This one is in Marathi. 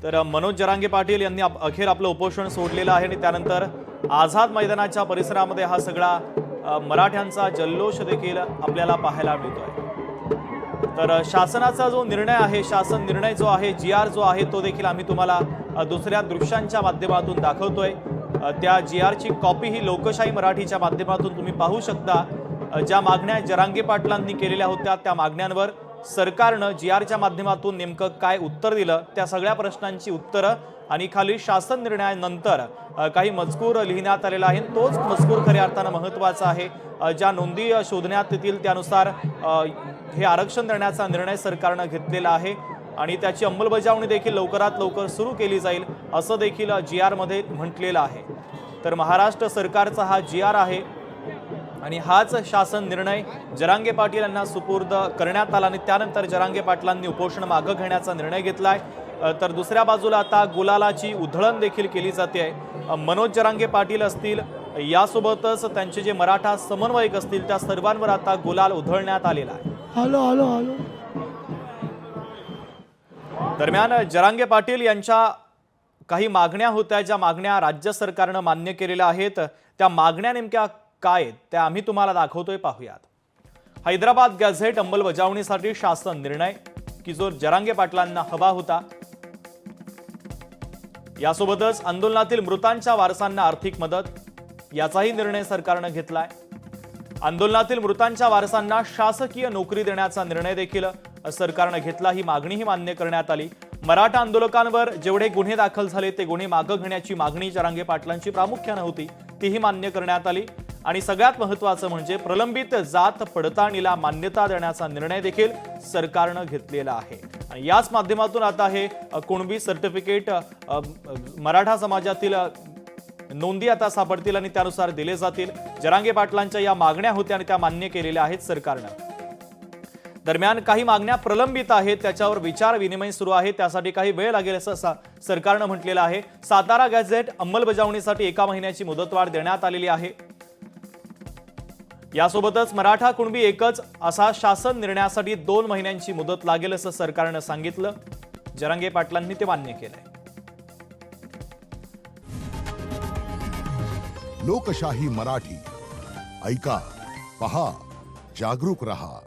तर मनोज जरांगे पाटील यांनी अखेर आपलं उपोषण सोडलेलं आहे आणि त्यानंतर आझाद मैदानाच्या परिसरामध्ये हा सगळा मराठ्यांचा जल्लोष देखील आपल्याला पाहायला मिळतोय। तर शासनाचा जो निर्णय आहे, शासन निर्णय जो आहे, GR जो आहे, तो देखील आम्ही तुम्हाला दुसऱ्या दृश्यांच्या माध्यमातून दाखवतोय। त्या GR ची कॉपी ही लोकशाही मराठीच्या माध्यमातून तुम्ही पाहू शकता। ज्या मागण्या जरांगे पाटलांनी केलेल्या होत्या त्या मागण्यांवर सरकारनं GR च्या माध्यमातून नेमकं काय उत्तर दिलं, त्या सगळ्या प्रश्नांची उत्तरं आणि खाली शासन निर्णयानंतर काही मजकूर लिहिण्यात आलेला आहे। तोच मजकूर खऱ्या अर्थानं महत्त्वाचा आहे। ज्या नोंदी शोधण्यात येतील त्यानुसार हे आरक्षण देण्याचा निर्णय सरकारनं घेतलेला आहे आणि त्याची अंमलबजावणी देखील लवकरात लवकर सुरू केली जाईल असं देखील GR मध्ये म्हटलेलं आहे। तर महाराष्ट्र सरकारचा हा GR आहे आणि हाच शासन निर्णय जरांगे पाटील यांना सुपूर्द करण्यात आला आणि त्यानंतर जरांगे पाटलांनी उपोषण मागे घेण्याचा निर्णय घेतलाय। तर दुसऱ्या बाजूला आता गुलालाची उधळण देखील केली जाते। मनोज जरांगे पाटील असतील, यासोबतच त्यांचे जे मराठा समन्वयक असतील, त्या सर्वांवर आता गुलाल उधळण्यात आलेला आहे। Hello hello hello. दरम्यान जरांगे पाटील यांच्या काही मागण्या होत्या, ज्या मागण्या राज्य सरकारनं मान्य केलेल्या आहेत। त्या मागण्या नेमक्या काय आहेत त्या आम्ही तुम्हाला दाखवतोय, पाहूयात। हैदराबाद गॅझेट अंमलबजावणीसाठी शासन निर्णय की जो जरांगे पाटलांना हवा होता। यासोबतच आंदोलनातील मृतांच्या वारसांना आर्थिक मदत याचाही निर्णय सरकारनं घेतलाय। आंदोलनातील मृतांच्या वारसांना शासकीय नोकरी देण्याचा निर्णय देखील सरकारनं घेतला। ही मागणीही मान्य करण्यात आली। मराठा आंदोलकांवर जेवढे गुन्हे दाखल झाले ते गुन्हे मागे घेण्याची मागणी जरांगे पाटलांची प्रामुख्याने होती, तीही मान्य करण्यात आली। आणि सगळ्यात महत्त्वाचं म्हणजे प्रलंबित जात पडताळणीला मान्यता देण्याचा निर्णय देखील सरकारनं घेतलेला आहे। आणि याच माध्यमातून आता हे कुणबी सर्टिफिकेट मराठा समाजातील नोंदी आता सापडतील आणि त्यानुसार दिले जातील। जरांगे पाटलांच्या या मागण्या होत्या आणि त्या मान्य केलेल्या आहेत सरकारनं। दरम्यान काही मागण्या प्रलंबित आहेत, त्याच्यावर विचार विनिमय सुरू आहे, त्यासाठी काही वेळ लागेल असं सरकारनं म्हटलेलं आहे। सातारा गॅझेट अंमलबजावणीसाठी 1 महिन्याची मुदतवाढ देण्यात आलेली आहे। यासोबतच मराठा कुणबी एकच असा शासन निर्णयासाठी 2 महिन्यांची मुदत लागेल असं सरकारनं सांगितलं। जरांगे पाटलांनी ते मान्य केलंय। लोकशाही मराठी ऐका, पहा, जागरूक रहा।